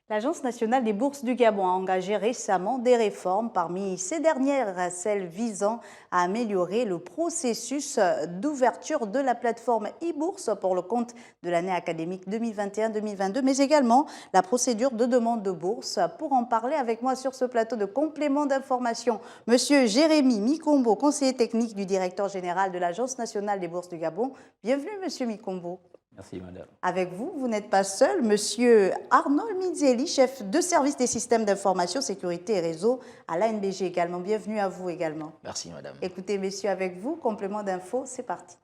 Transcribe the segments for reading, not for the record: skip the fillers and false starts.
L'Agence nationale des bourses du Gabon a engagé récemment des réformes, parmi ces dernières celles visant à améliorer le processus d'ouverture de la plateforme e-bourse pour le compte de l'année académique 2021-2022, mais également la procédure de demande de bourse. Pour en parler avec moi sur ce plateau de complément d'information, Monsieur Jérémy Mikombo, conseiller technique du directeur général de l'Agence nationale des bourses du Gabon. Bienvenue, Monsieur Mikombo. Merci, madame. Avec vous, vous n'êtes pas seul, Monsieur Arnold Mizeli, chef de service des systèmes d'information, sécurité et réseau à l'ANBG également. Bienvenue à vous également. Merci, madame. Écoutez, messieurs, avec vous, complément d'info, c'est parti.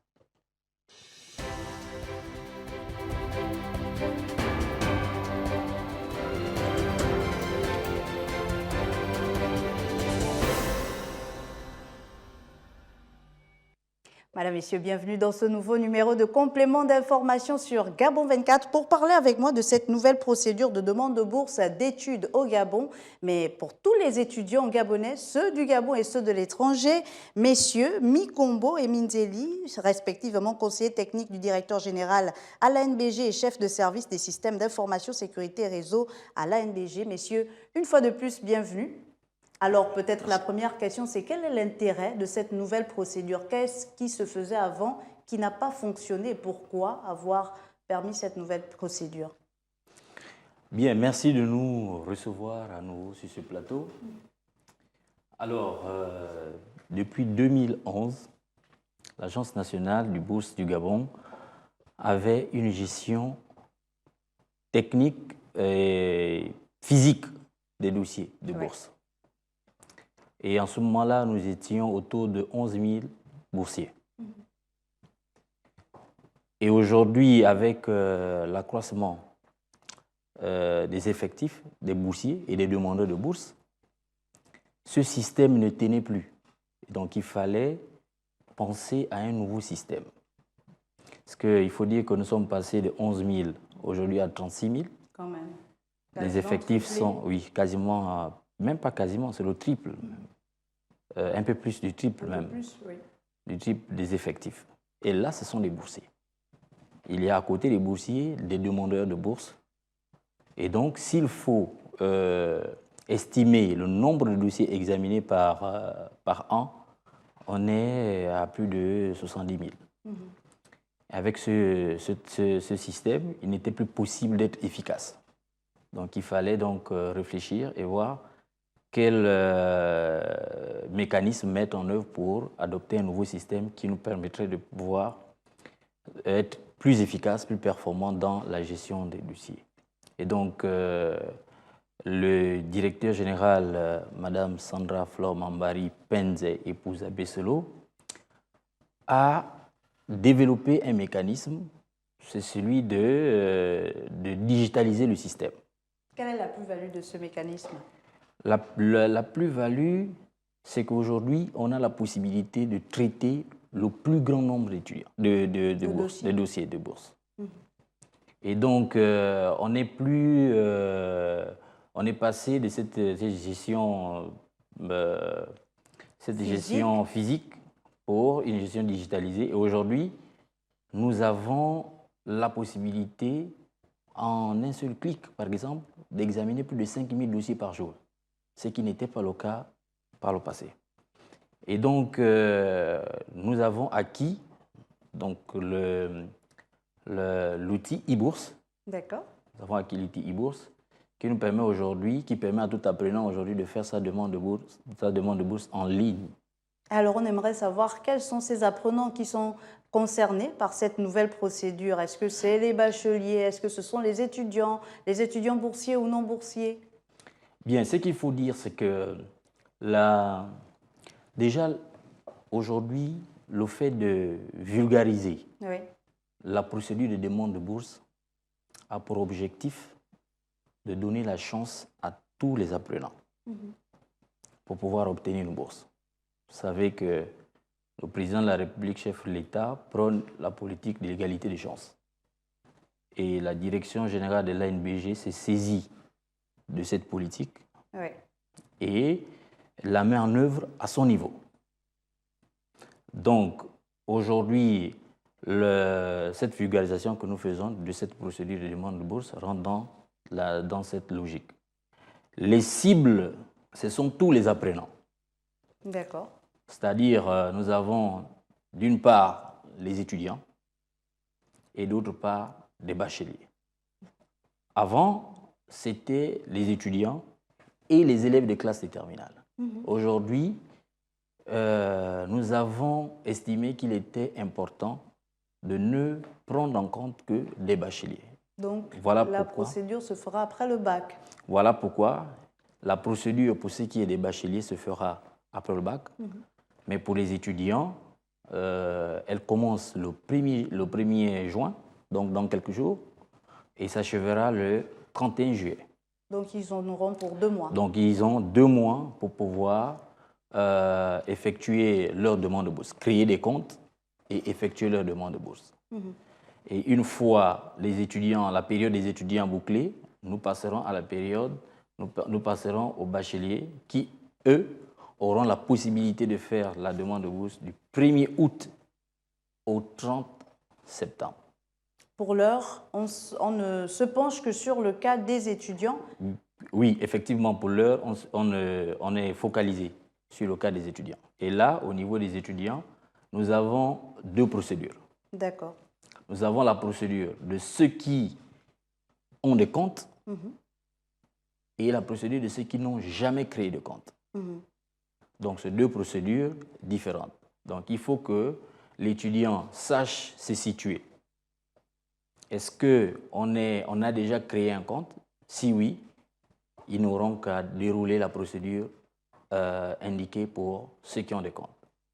Madame, Messieurs, bienvenue dans ce nouveau numéro de complément d'information sur Gabon 24 pour parler avec moi de cette nouvelle procédure de demande de bourse d'études au Gabon, mais pour tous les étudiants gabonais, ceux du Gabon et ceux de l'étranger. Messieurs Mikombo et Minzeli, respectivement conseillers techniques du directeur général à l'ANBG et chef de service des systèmes d'information, sécurité et réseau à l'ANBG. Messieurs, une fois de plus, bienvenue. Alors peut-être la première question, c'est quel est l'intérêt de cette nouvelle procédure? Qu'est-ce qui se faisait avant qui n'a pas fonctionné? Pourquoi avoir permis cette nouvelle procédure? Bien, merci de nous recevoir à nouveau sur ce plateau. Alors, depuis 2011, l'Agence nationale du bourse du Gabon avait une gestion technique et physique des dossiers de bourse. Et en ce moment-là, nous étions autour de 11 000 boursiers. Et aujourd'hui, avec l'accroissement des effectifs des boursiers et des demandeurs de bourse, ce système ne tenait plus. Donc, il fallait penser à un nouveau système. Parce qu'il faut dire que nous sommes passés de 11 000 aujourd'hui à 36 000. Quand même. Les effectifs sont, oui, quasiment, même pas quasiment, c'est le triple. Un peu plus du triple même. Plus, oui. Du triple des effectifs. Et là, ce sont des boursiers. Il y a à côté des boursiers des demandeurs de bourse. Et donc, s'il faut estimer le nombre de dossiers examinés par an, on est à plus de 70 000. Avec ce système, il n'était plus possible d'être efficace. Donc, il fallait donc réfléchir et voir quel mécanisme mettre en œuvre pour adopter un nouveau système qui nous permettrait de pouvoir être plus efficace, plus performant dans la gestion des dossiers. Et donc, le directeur général, Madame Sandra Flor Mambari Penze, épouse Besselo, a développé un mécanisme, c'est celui de digitaliser le système. Quelle est la plus-value de ce mécanisme? La plus-value, c'est qu'aujourd'hui, on a la possibilité de traiter le plus grand nombre d'étudiants, de dossiers de bourse. Et donc, on est passé de cette gestion physique pour une gestion digitalisée. Et aujourd'hui, nous avons la possibilité, en un seul clic, par exemple, d'examiner plus de 5 000 dossiers par jour, ce qui n'était pas le cas par le passé. Et donc, nous avons acquis l'outil e-bourse. D'accord. Nous avons acquis l'outil e-bourse qui nous permet aujourd'hui, qui permet à tout apprenant aujourd'hui de faire sa demande de bourse en ligne. Alors, on aimerait savoir quels sont ces apprenants qui sont concernés par cette nouvelle procédure. Est-ce que c'est les bacheliers? Est-ce que ce sont les étudiants boursiers ou non boursiers? Bien, ce qu'il faut dire, c'est que déjà, aujourd'hui, le fait de vulgariser la procédure de demande de bourse a pour objectif de donner la chance à tous les apprenants pour pouvoir obtenir une bourse. Vous savez que le président de la République, chef de l'État, prône la politique de l'égalité des chances. Et la direction générale de l'ANBG s'est saisie de cette politique et la met en œuvre à son niveau. Donc, aujourd'hui, cette vulgarisation que nous faisons de cette procédure de demande de bourse rentre dans logique. Les cibles, ce sont tous les apprenants. D'accord. C'est-à-dire, nous avons d'une part les étudiants et d'autre part des bacheliers. Avant, c'était les étudiants et les élèves de classe de terminale. Aujourd'hui, nous avons estimé qu'il était important de ne prendre en compte que des bacheliers. Donc, voilà la pourquoi, procédure se fera après le bac. Voilà pourquoi la procédure pour ce qui est des bacheliers se fera après le bac. Mais pour les étudiants, elle commence le 1er juin, donc dans quelques jours, et s'achèvera le 31 juillet. Donc, ils en auront pour 2 mois. Donc, ils ont 2 mois pour pouvoir effectuer leur demande de bourse, créer des comptes et effectuer leur demande de bourse. Et une fois la période des étudiants bouclée, nous passerons à la période, nous passerons aux bacheliers qui, eux, auront la possibilité de faire la demande de bourse du 1er août au 30 septembre. Pour l'heure, on ne se penche que sur le cas des étudiants. Oui, effectivement, pour l'heure, on est focalisé sur le cas des étudiants. Et là, au niveau des étudiants, nous avons 2 procédures. D'accord. Nous avons la procédure de ceux qui ont des comptes et la procédure de ceux qui n'ont jamais créé de compte. Donc, c'est 2 procédures différentes. Donc, il faut que l'étudiant sache se situer. Est-ce qu'on a déjà créé un compte? Si oui, ils n'auront qu'à dérouler la procédure indiquée pour ceux qui ont des comptes.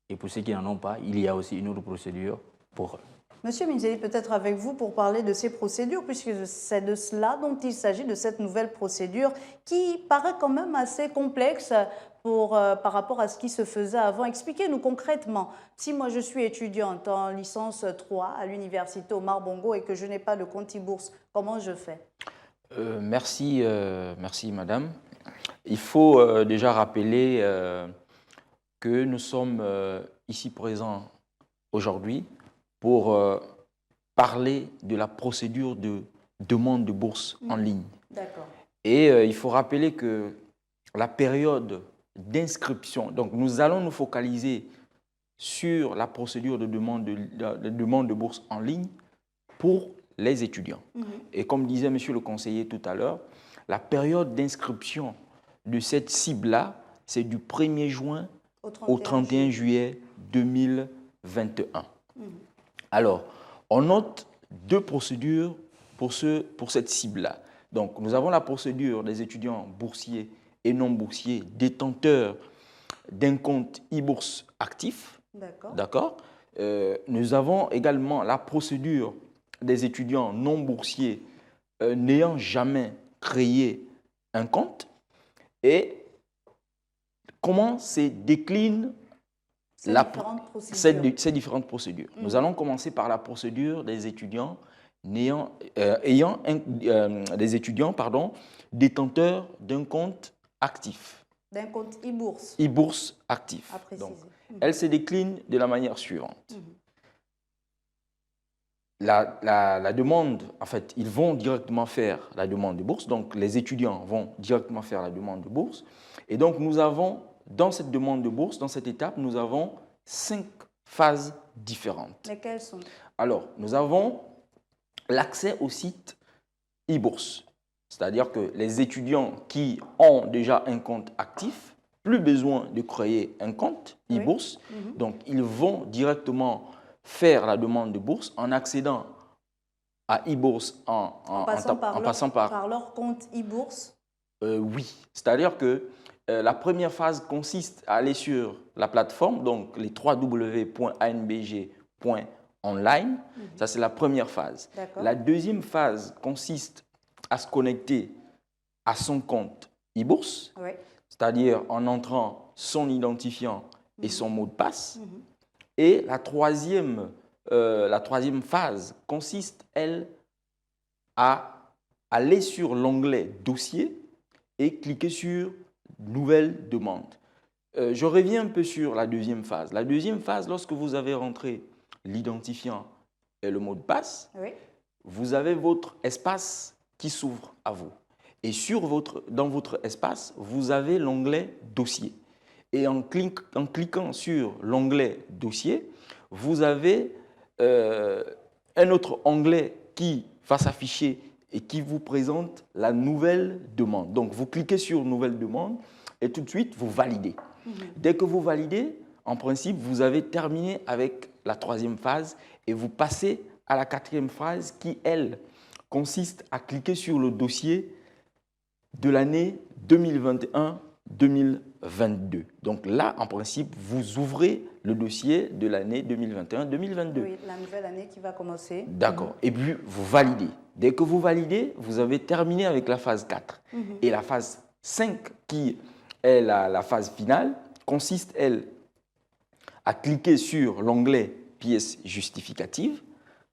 Et pour ceux qui n'en ont pas, il y a aussi une autre procédure pour eux. Monsieur Minzeli, peut-être avec vous pour parler de ces procédures, puisque c'est de cela dont il s'agit, de cette nouvelle procédure qui paraît quand même assez complexe par rapport à ce qui se faisait avant. Expliquez-nous concrètement, si moi je suis étudiante en licence 3 à l'université Omar Bongo et que je n'ai pas de compte e-bourse, comment je fais? Merci madame. Il faut déjà rappeler que nous sommes ici présents aujourd'hui pour parler de la procédure de demande de bourse en ligne. D'accord. Et il faut rappeler que la période d'inscription, donc nous allons nous focaliser sur la procédure de demande de bourse en ligne pour les étudiants. Et comme disait monsieur le conseiller tout à l'heure, la période d'inscription de cette cible-là, c'est du 1er juin au 31 juillet 2021. Alors, on note 2 procédures pour cette cible-là. Donc, nous avons la procédure des étudiants boursiers et non boursiers détenteurs d'un compte e-bourse actif. D'accord. Nous avons également la procédure des étudiants non boursiers n'ayant jamais créé un compte. Et comment se déclinent ces différentes procédures. Nous allons commencer par la procédure des étudiants détenteurs d'un compte actif. D'un compte e-bourse. E-bourse actif. Donc, elle se décline de la manière suivante. La demande, en fait, ils vont directement faire la demande de bourse. Donc, les étudiants vont directement faire la demande de bourse. Et donc, nous avons, dans cette demande de bourse, dans cette étape, nous avons 5 phases différentes. Lesquelles sont? Alors, nous avons l'accès au site e-bourse. C'est-à-dire que les étudiants qui ont déjà un compte actif, plus besoin de créer un compte e-bourse. Donc, ils vont directement faire la demande de bourse en accédant à e-bourse en passant par leur compte e-bourse. Oui, c'est-à-dire que la première phase consiste à aller sur la plateforme, donc les www.anbg.online. Ça, c'est la première phase. La deuxième phase consiste à se connecter à son compte e-bourse, c'est-à-dire en entrant son identifiant et son mot de passe. Et la troisième phase consiste, elle, à aller sur l'onglet « Dossier » et cliquer sur « Nouvelle demande ». Je reviens un peu sur la deuxième phase. La deuxième phase, lorsque vous avez rentré l'identifiant et le mot de passe, vous avez votre espace qui s'ouvre à vous. Et dans votre espace, vous avez l'onglet Dossier. Et en cliquant sur l'onglet Dossier, vous avez un autre onglet qui va s'afficher et qui vous présente la nouvelle demande. Donc, vous cliquez sur Nouvelle demande et tout de suite, vous validez. Dès que vous validez, en principe, vous avez terminé avec la troisième phase et vous passez à la quatrième phase qui, elle, consiste à cliquer sur le dossier de l'année 2021-2022. Donc là, en principe, vous ouvrez le dossier de l'année 2021-2022. Oui, la nouvelle année qui va commencer. D'accord. Et puis, vous validez. Dès que vous validez, vous avez terminé avec la phase 4. Et la phase 5, qui est la phase finale, consiste, elle, à cliquer sur l'onglet pièces justificatives,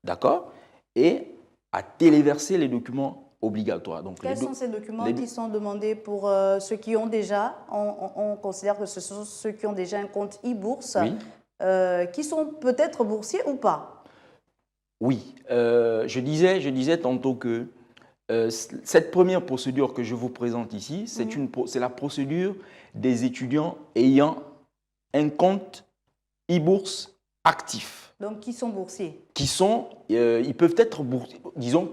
d'accord, et à téléverser les documents obligatoires. Donc, quels sont ces documents qui sont demandés pour ceux qui ont déjà, on considère que ce sont ceux qui ont déjà un compte e-bourse, oui. Qui sont peut-être boursiers ou pas? Oui, je disais tantôt que cette première procédure que je vous présente ici, c'est la procédure des étudiants ayant un compte e-bourse actif. Donc, qui sont boursiers? Qui sont, ils peuvent être boursiers, disons,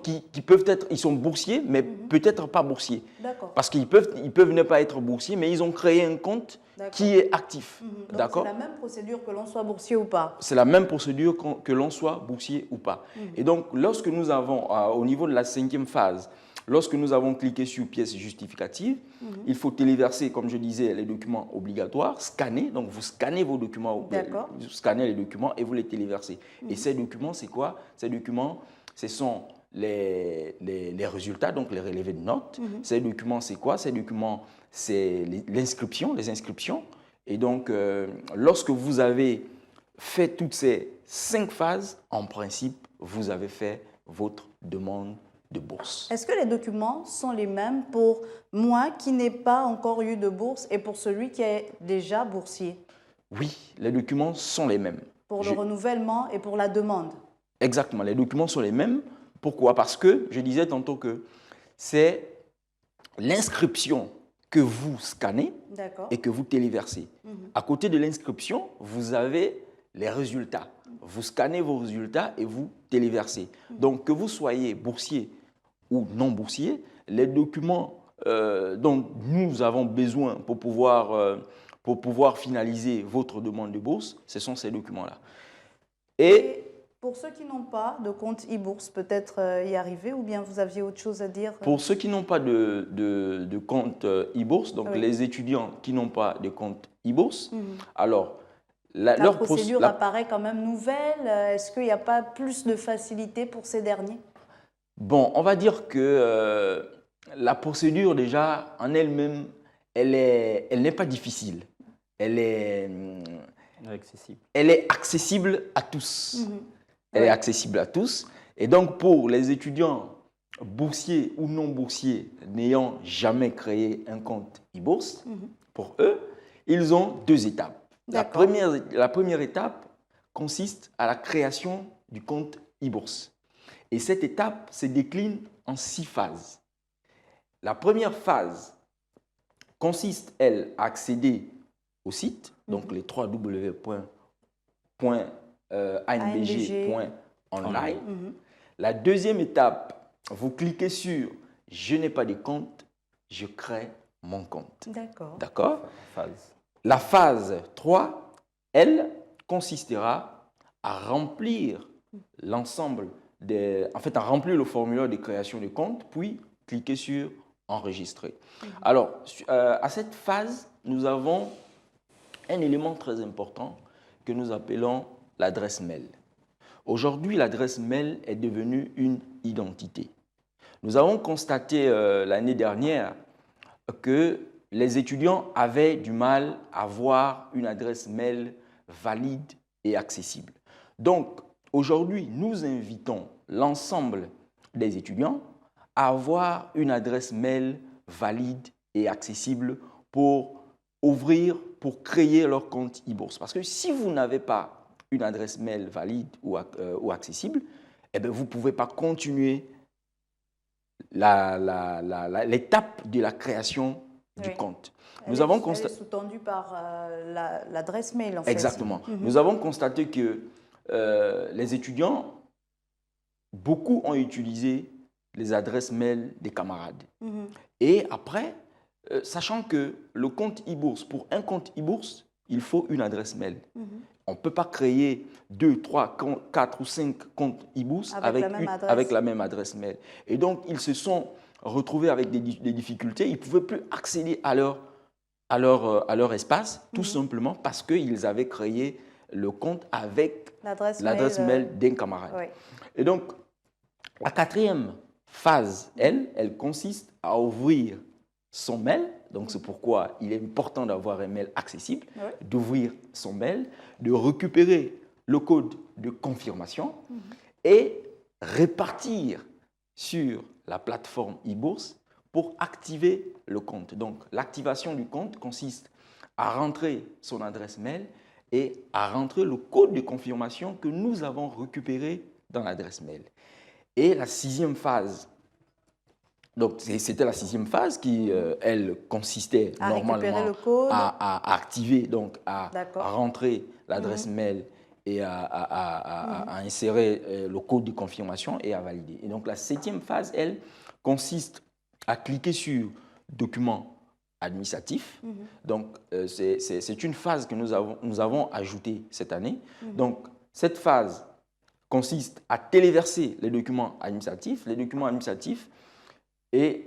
ils sont boursiers, mais peut-être pas boursiers. D'accord. Parce qu'ils peuvent ne pas être boursiers, mais ils ont créé un compte qui est actif. Donc, c'est la même procédure que l'on soit boursier ou pas? C'est la même procédure que l'on soit boursier ou pas. Et donc, lorsque nous avons, au niveau de la cinquième phase, lorsque nous avons cliqué sur pièces justificatives, il faut téléverser, comme je disais, les documents obligatoires, scanner. Donc, vous scannez vos documents, vous scannez les documents et vous les téléversez. Et ces documents, c'est quoi? Ces documents, ce sont les résultats, donc les relevés de notes. Ces documents, c'est quoi? Ces documents, c'est les inscriptions. Et donc, lorsque vous avez fait toutes ces 5 phases, en principe, vous avez fait votre demande de bourse. Est-ce que les documents sont les mêmes pour moi qui n'ai pas encore eu de bourse et pour celui qui est déjà boursier? Oui, les documents sont les mêmes. Pour le renouvellement et pour la demande? Exactement, les documents sont les mêmes. Pourquoi? Parce que, je disais tantôt que c'est l'inscription que vous scannez et que vous téléversez. À côté de l'inscription, vous avez les résultats. Vous scannez vos résultats et vous téléversez. Donc, que vous soyez boursier ou non boursier, les documents dont nous avons besoin pour pouvoir finaliser votre demande de bourse, ce sont ces documents-là. Et pour ceux qui n'ont pas de compte e-bourse, peut-être y arriver, ou bien vous aviez autre chose à dire? Pour ceux qui n'ont pas de compte e-bourse, donc les étudiants qui n'ont pas de compte e-bourse, alors leur procédure apparaît quand même nouvelle. Est-ce qu'il n'y a pas plus de facilité pour ces derniers? Bon, on va dire que la procédure déjà en elle-même, elle n'est pas difficile. Elle est accessible à tous. Elle est accessible à tous. Et donc, pour les étudiants boursiers ou non boursiers n'ayant jamais créé un compte e-bourse, pour eux, ils ont 2 étapes. La première étape consiste à la création du compte e-bourse. Et cette étape se décline en 6 phases. La première phase consiste, elle, à accéder au site, donc les www.anbg.online. La deuxième étape, vous cliquez sur « Je n'ai pas de compte, je crée mon compte ». D'accord. La phase 3, elle, consistera à remplir l'ensemble à remplir le formulaire de création de compte, puis cliquer sur « Enregistrer ». Alors, à cette phase, nous avons un élément très important que nous appelons l'adresse mail. Aujourd'hui, l'adresse mail est devenue une identité. Nous avons constaté l'année dernière que les étudiants avaient du mal à avoir une adresse mail valide et accessible. Donc, aujourd'hui, nous invitons l'ensemble des étudiants à avoir une adresse mail valide et accessible pour créer leur compte e-bourse. Parce que si vous n'avez pas une adresse mail valide ou accessible, eh bien, vous ne pouvez pas continuer l'étape de la création du compte. Elle est sous-tendue par l'adresse mail, en fait. Exactement. Nous avons constaté que les étudiants, beaucoup ont utilisé les adresses mail des camarades. Et après, sachant que le compte e-bourse, pour un compte e-bourse, il faut une adresse mail. On ne peut pas créer 2, 3, 4 ou 5 comptes e-bourse avec la même adresse mail. Et donc, ils se sont retrouvés avec des difficultés. Ils ne pouvaient plus accéder à leur espace, tout simplement parce qu'ils avaient créé le compte avec l'adresse mail d'un camarade. Oui. Et donc, la quatrième phase, elle consiste à ouvrir son mail. Donc, c'est pourquoi il est important d'avoir un mail accessible, d'ouvrir son mail, de récupérer le code de confirmation et répartir sur la plateforme e-bourse pour activer le compte. Donc, l'activation du compte consiste à rentrer son adresse mail et à rentrer le code de confirmation que nous avons récupéré dans l'adresse mail. Et la sixième phase, donc c'était la sixième phase qui, elle, consistait normalement à activer, donc à rentrer l'adresse mail et à insérer le code de confirmation et à valider. Et donc la septième phase, elle, consiste à cliquer sur « Document administratif ». Donc c'est une phase que nous avons ajoutée cette année. Donc cette phase consiste à téléverser les documents administratifs. Les documents administratifs est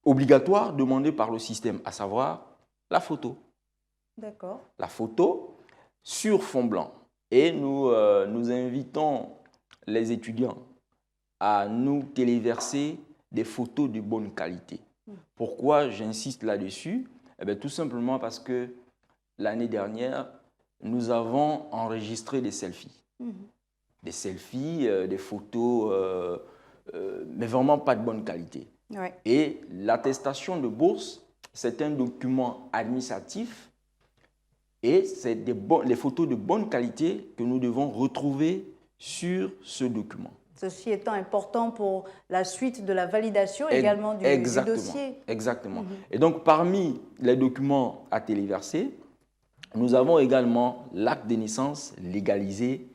obligatoire demandé par le système, à savoir la photo. D'accord. La photo sur fond blanc. Et nous invitons les étudiants à nous téléverser des photos de bonne qualité. Pourquoi j'insiste là-dessus? Eh bien, tout simplement parce que l'année dernière, nous avons enregistré des selfies. Des selfies, des photos, mais vraiment pas de bonne qualité. Ouais. Et l'attestation de bourse, c'est un document administratif et c'est les photos de bonne qualité que nous devons retrouver sur ce document. Ceci étant important pour la suite de la validation également du dossier. Exactement. Et donc, parmi les documents à téléverser, nous avons également l'acte de naissance légalisé,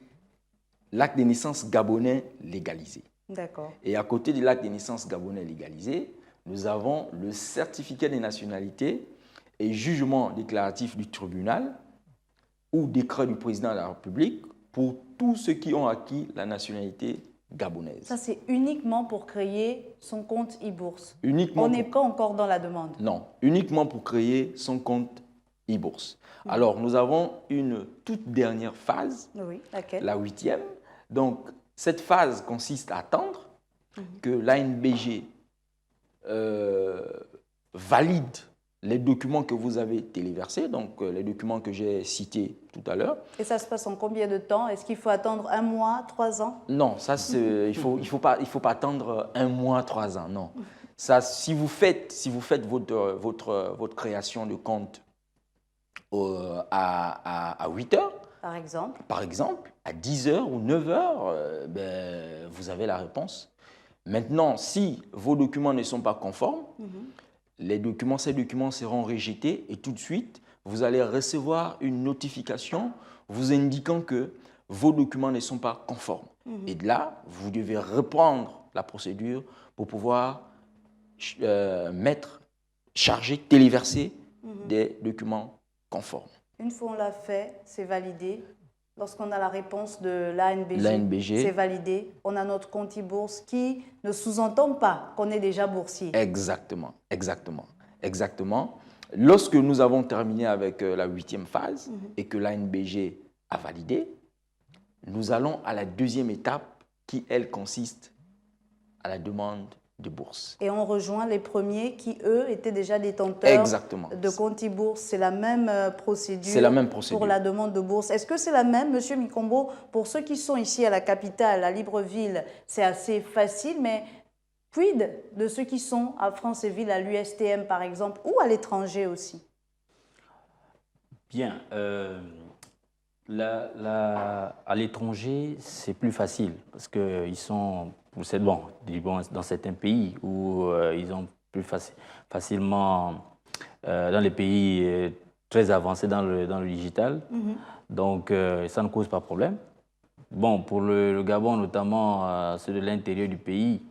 l'acte de naissance gabonais légalisé. D'accord. Et à côté de l'acte de naissance gabonais légalisé, nous avons le certificat de nationalité et jugement déclaratif du tribunal ou décret du président de la République pour tous ceux qui ont acquis la nationalité gabonaise. Ça, c'est uniquement pour créer son compte e-bourse. On n'est pas encore dans la demande. Non, uniquement pour créer son compte e-bourse. Alors, nous avons une toute dernière phase, laquelle? La 8e. Donc, cette phase consiste à attendre que l'ANBG valide les documents que vous avez téléversés, donc les documents que j'ai cités tout à l'heure. Et ça se passe en combien de temps? Est-ce qu'il faut attendre 1 mois, 3 ans? Non, ça, il faut pas attendre 1 mois, 3 ans, non. Ça, si vous faites votre création de compte à 8 heures, par exemple, à 10 heures ou 9 heures, vous avez la réponse. Maintenant, si vos documents ne sont pas conformes, ces documents seront rejetés et tout de suite, vous allez recevoir une notification vous indiquant que vos documents ne sont pas conformes. Et de là, vous devez reprendre la procédure pour pouvoir charger, téléverser des documents conformes. Une fois on l'a fait, c'est validé. Lorsqu'on a la réponse de l'ANBG, c'est validé. On a notre compte e-bourse qui ne sous-entend pas qu'on est déjà boursier. Exactement. Lorsque nous avons terminé avec la 8e phase et que l'ANBG a validé, nous allons à la 2e étape qui, elle, consiste à la demande de bourse. Et on rejoint les premiers qui, eux, étaient déjà détenteurs de compte e-bourse. C'est la même procédure pour la demande de bourse. Est-ce que c'est la même, M. Mikombo, pour ceux qui sont ici à la capitale, à Libreville? C'est assez facile, mais quid de ceux qui sont à Franceville, à l'USTM par exemple, ou à l'étranger aussi? Bien. À l'étranger, c'est plus facile parce qu'ils sont bon, dans certains pays où ils ont plus facilement, dans les pays très avancés dans le digital, donc ça ne cause pas de problème. Bon, pour le Gabon, notamment ceux de l'intérieur du pays,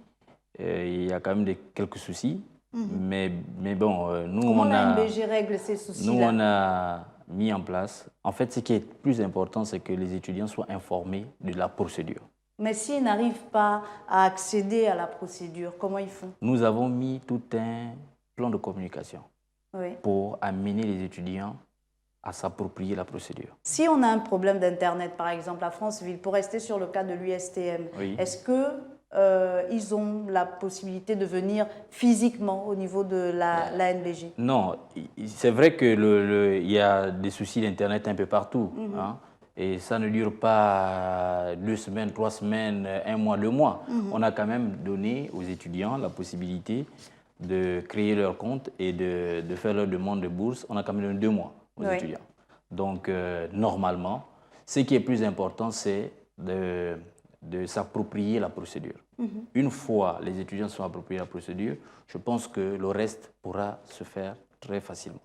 il y a quand même quelques soucis. Mais bon, nous, comment la NBG règle ces soucis-là? Nous, on a mis en place. En fait, ce qui est plus important, c'est que les étudiants soient informés de la procédure. Mais s'ils n'arrivent pas à accéder à la procédure, comment ils font? Nous avons mis tout un plan de communication pour amener les étudiants à s'approprier la procédure. Si on a un problème d'Internet, par exemple, à Franceville, pour rester sur le cas de l'USTM, est-ce qu'ils ont la possibilité de venir physiquement au niveau de la NBG? Non, c'est vrai qu'il y a des soucis d'Internet un peu partout. Hein, et ça ne dure pas 2 semaines, 3 semaines, 1 mois, 2 mois. On a quand même donné aux étudiants la possibilité de créer leur compte et de faire leur demande de bourse. On a quand même donné 2 mois aux étudiants. Donc, normalement, ce qui est plus important, c'est de s'approprier la procédure. Une fois les étudiants sont appropriés la procédure, je pense que le reste pourra se faire très facilement.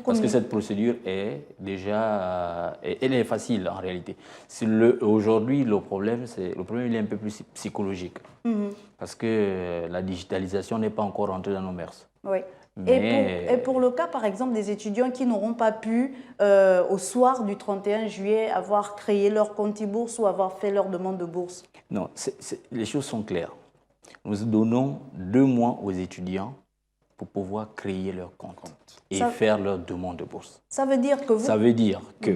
Parce que cette procédure est déjà, elle est facile en réalité. Aujourd'hui, le problème il est un peu plus psychologique. Parce que la digitalisation n'est pas encore entrée dans nos mœurs. Oui. Et pour le cas, par exemple, des étudiants qui n'auront pas pu, au soir du 31 juillet, avoir créé leur compte e-bourse ou avoir fait leur demande de bourse? Non, les choses sont claires. Nous donnons 2 mois aux étudiants pour pouvoir créer leur compte et faire leur demande de bourse. Ça veut dire que vous... Ça veut dire que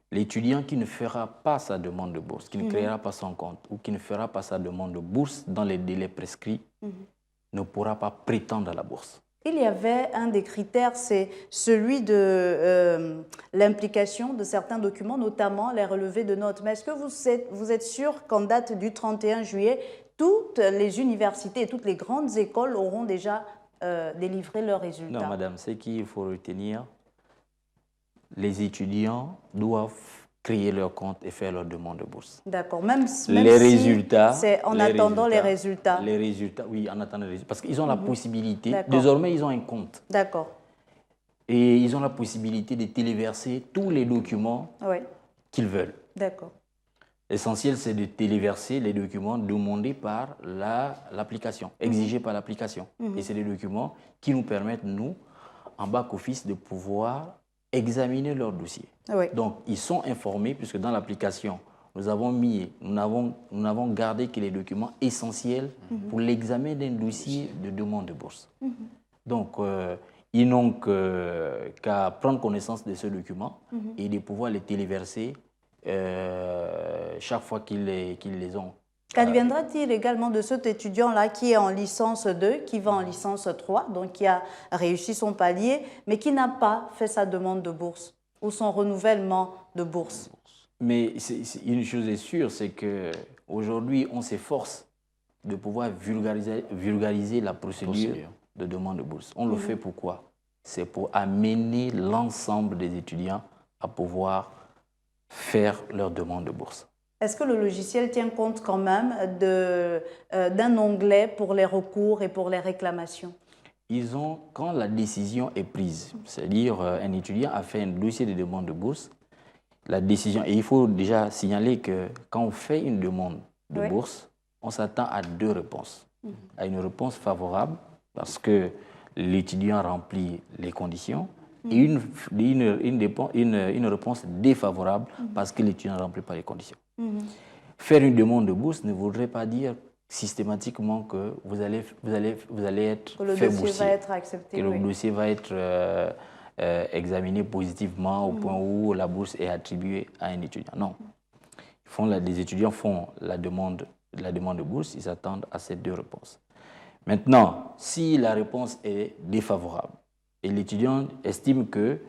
l'étudiant qui ne fera pas sa demande de bourse, qui ne créera pas son compte ou qui ne fera pas sa demande de bourse dans les délais prescrits, ne pourra pas prétendre à la bourse. Il y avait un des critères, c'est celui de l'implication de certains documents, notamment les relevés de notes. Mais est-ce que vous êtes sûr qu'en date du 31 juillet, toutes les universités et toutes les grandes écoles auront déjà délivré leurs résultats? Non, madame, ce qu'il faut retenir, les étudiants doivent créer leur compte et faire leur demande de bourse. D'accord, même les résultats, c'est en attendant les résultats. Les résultats, oui, en attendant les résultats. Parce qu'ils ont la possibilité, désormais ils ont un compte. D'accord. Et ils ont la possibilité de téléverser tous les documents qu'ils veulent. D'accord. L'essentiel, c'est de téléverser les documents demandés par l'application, exigés par l'application. Et c'est des documents qui nous permettent, nous, en back-office, de pouvoir examiner leur dossier. Donc, ils sont informés, puisque dans l'application, nous avons gardé que les documents essentiels pour l'examen d'un dossier de demande de bourse. Donc, ils n'ont qu'à prendre connaissance de ce document et de pouvoir les téléverser chaque fois qu'ils les ont. Qu'adviendra-t-il également de cet étudiant-là qui est en licence 2, qui va en licence 3, donc qui a réussi son palier, mais qui n'a pas fait sa demande de bourse ou son renouvellement de bourse? Mais une chose est sûre, c'est qu'aujourd'hui, on s'efforce de pouvoir vulgariser la procédure de demande de bourse. On le fait pourquoi? C'est pour amener l'ensemble des étudiants à pouvoir faire leur demande de bourse. Est-ce que le logiciel tient compte quand même d'un onglet pour les recours et pour les réclamations? Quand la décision est prise, c'est-à-dire un étudiant a fait un dossier de demande de bourse, la décision, et il faut déjà signaler que quand on fait une demande de bourse, on s'attend à 2 réponses. À une réponse favorable, parce que l'étudiant remplit les conditions, et une réponse défavorable, parce que l'étudiant ne remplit pas les conditions. Faire une demande de bourse ne voudrait pas dire systématiquement que vous allez être fait boursier, que le dossier va être examiné positivement au point où la bourse est attribuée à un étudiant. Non. Les étudiants font la demande de bourse, ils s'attendent à ces 2 réponses. Maintenant, si la réponse est défavorable et l'étudiant estime que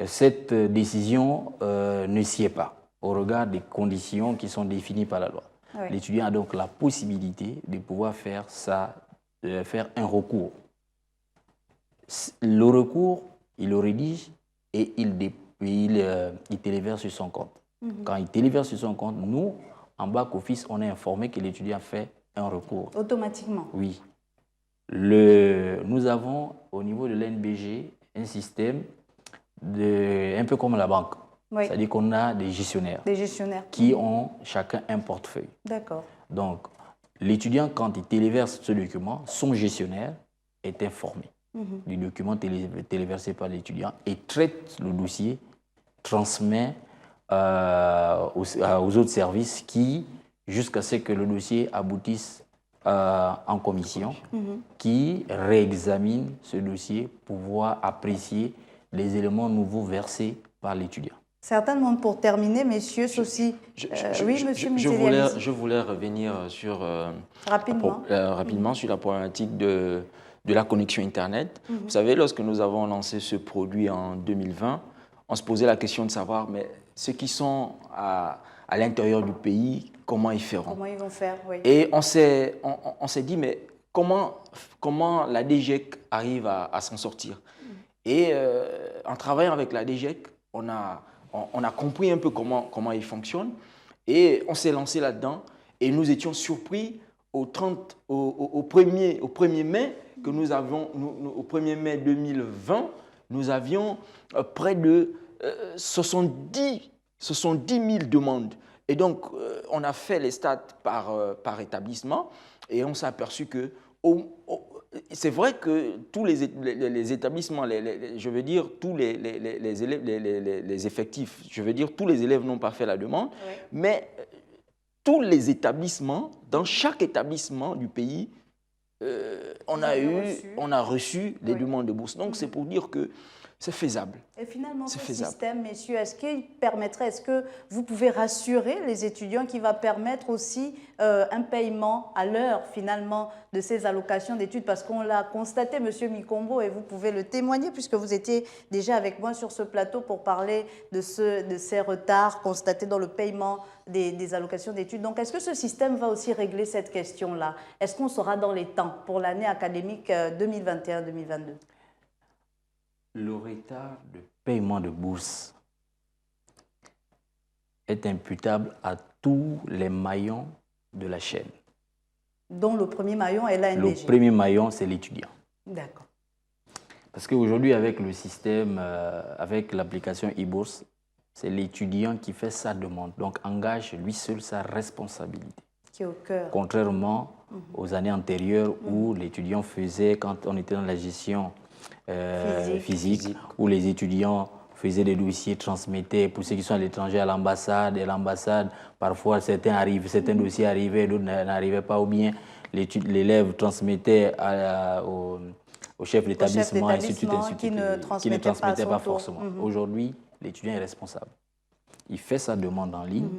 cette décision ne s'y est pas, au regard des conditions qui sont définies par la loi. L'étudiant a donc la possibilité de pouvoir faire un recours. Le recours, il le rédige et il téléverse sur son compte. Quand il téléverse sur son compte, nous, en back-office, on est informé que l'étudiant fait un recours. Automatiquement? Oui. Nous avons au niveau de l'ANBG un système un peu comme la banque. Oui. C'est-à-dire qu'on a des gestionnaires. Des gestionnaires. Qui ont chacun un portefeuille. D'accord. Donc, l'étudiant, quand il téléverse ce document, son gestionnaire est informé du document téléversé par l'étudiant et traite le dossier, transmet aux autres services qui, jusqu'à ce que le dossier aboutisse en commission, qui réexamine ce dossier pour pouvoir apprécier les éléments nouveaux versés par l'étudiant. Certainement, pour terminer, messieurs, ceci... oui, monsieur je voulais revenir sur, rapidement, sur la problématique de la connexion Internet. Vous savez, lorsque nous avons lancé ce produit en 2020, on se posait la question de savoir, mais ceux qui sont à l'intérieur du pays, comment ils feront? Comment ils vont faire, oui. Et on s'est dit, mais comment la DGEC arrive à s'en sortir? Et en travaillant avec la DGEC, on a compris un peu comment il fonctionne et on s'est lancé là-dedans et nous étions surpris au 1er mai que nous avions, au 1er mai 2020, nous avions près de 70 000 demandes. Et donc, on a fait les stats par établissement et on s'est aperçu que c'est vrai que tous les établissements, je veux dire tous les élèves, les effectifs, je veux dire tous les élèves n'ont pas fait la demande, oui. Mais tous les établissements, dans chaque établissement du pays, on a reçu des demandes de bourse. Donc c'est pour dire que c'est faisable. Et finalement, ce système, messieurs, est-ce que vous pouvez rassurer les étudiants qui va permettre aussi un paiement à l'heure, finalement, de ces allocations d'études? Parce qu'on l'a constaté, monsieur Mikombo, et vous pouvez le témoigner, puisque vous étiez déjà avec moi sur ce plateau pour parler de ces retards constatés dans le paiement des allocations d'études. Donc, est-ce que ce système va aussi régler cette question-là? Est-ce qu'on sera dans les temps pour l'année académique 2021-2022? Le retard de paiement de bourse est imputable à tous les maillons de la chaîne. Dont le premier maillon est l'ANBG. Le premier maillon, c'est l'étudiant. D'accord. Parce qu'aujourd'hui, avec le système, avec l'application e-bourse, c'est l'étudiant qui fait sa demande. Donc, engage lui seul sa responsabilité. Qui est au cœur. Contrairement aux années antérieures où l'étudiant faisait, quand on était dans la gestion physique, où les étudiants faisaient des dossiers, transmettaient, pour ceux qui sont à l'étranger, à l'ambassade, et l'ambassade, parfois certains dossiers arrivaient, d'autres n'arrivaient pas, ou bien l'élève transmettait au chef d'établissement, ainsi de suite, qui ne transmettait pas forcément. Aujourd'hui, l'étudiant est responsable. Il fait sa demande en ligne,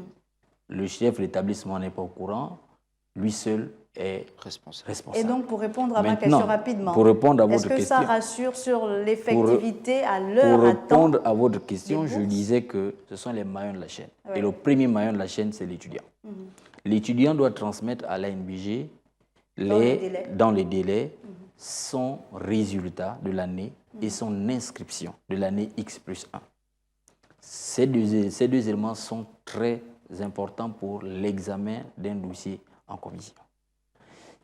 le chef d'établissement n'est pas au courant, lui seul est responsable. Et donc, pour répondre à ma question rapidement, est-ce que ça rassure sur l'effectivité à l'heure, pour répondre à votre question, je disais que ce sont les maillons de la chaîne. Ouais. Et le premier maillon de la chaîne, c'est l'étudiant. L'étudiant doit transmettre à l'ANBG, dans les délais, son résultat de l'année et son inscription de l'année X+1. Ces deux éléments sont très importants pour l'examen d'un dossier en commission.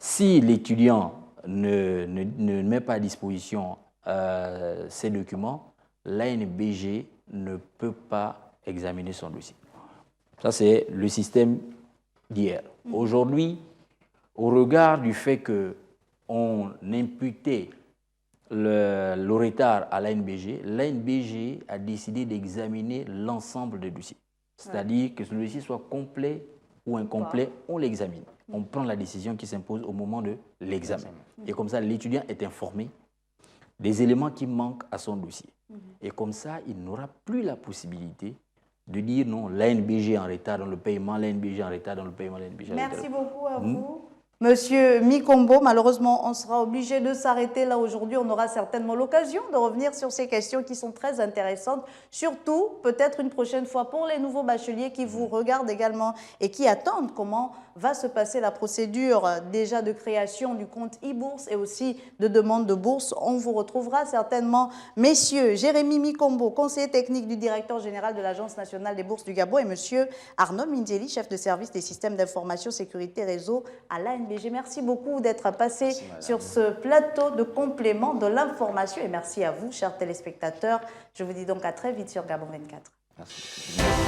Si l'étudiant ne met pas à disposition ces documents, l'ANBG ne peut pas examiner son dossier. Ça, c'est le système d'hier. Aujourd'hui, au regard du fait qu'on imputait le retard à l'ANBG a décidé d'examiner l'ensemble des dossiers. C'est-à-dire que ce dossier soit complet ou incomplet, on l'examine. On prend la décision qui s'impose au moment de l'examen. Et comme ça, l'étudiant est informé des éléments qui manquent à son dossier. Et comme ça, il n'aura plus la possibilité de dire non, l'ANBG est en retard dans le paiement, l'ANBG est en retard dans le paiement, l'ANBG est en retard. Merci beaucoup à vous. Monsieur Mikombo, malheureusement, on sera obligé de s'arrêter là aujourd'hui. On aura certainement l'occasion de revenir sur ces questions qui sont très intéressantes. Surtout, peut-être une prochaine fois pour les nouveaux bacheliers qui vous regardent également et qui attendent comment va se passer la procédure déjà de création du compte e-bourse et aussi de demande de bourse. On vous retrouvera certainement, messieurs Jérémy Mikombo, conseiller technique du directeur général de l'Agence nationale des bourses du Gabon, et monsieur Arnaud Mindieli, chef de service des systèmes d'information sécurité réseau à l'ANBG. Merci beaucoup d'être passé sur ce plateau de complément de l'information et merci à vous, chers téléspectateurs. Je vous dis donc à très vite sur Gabon 24. Merci.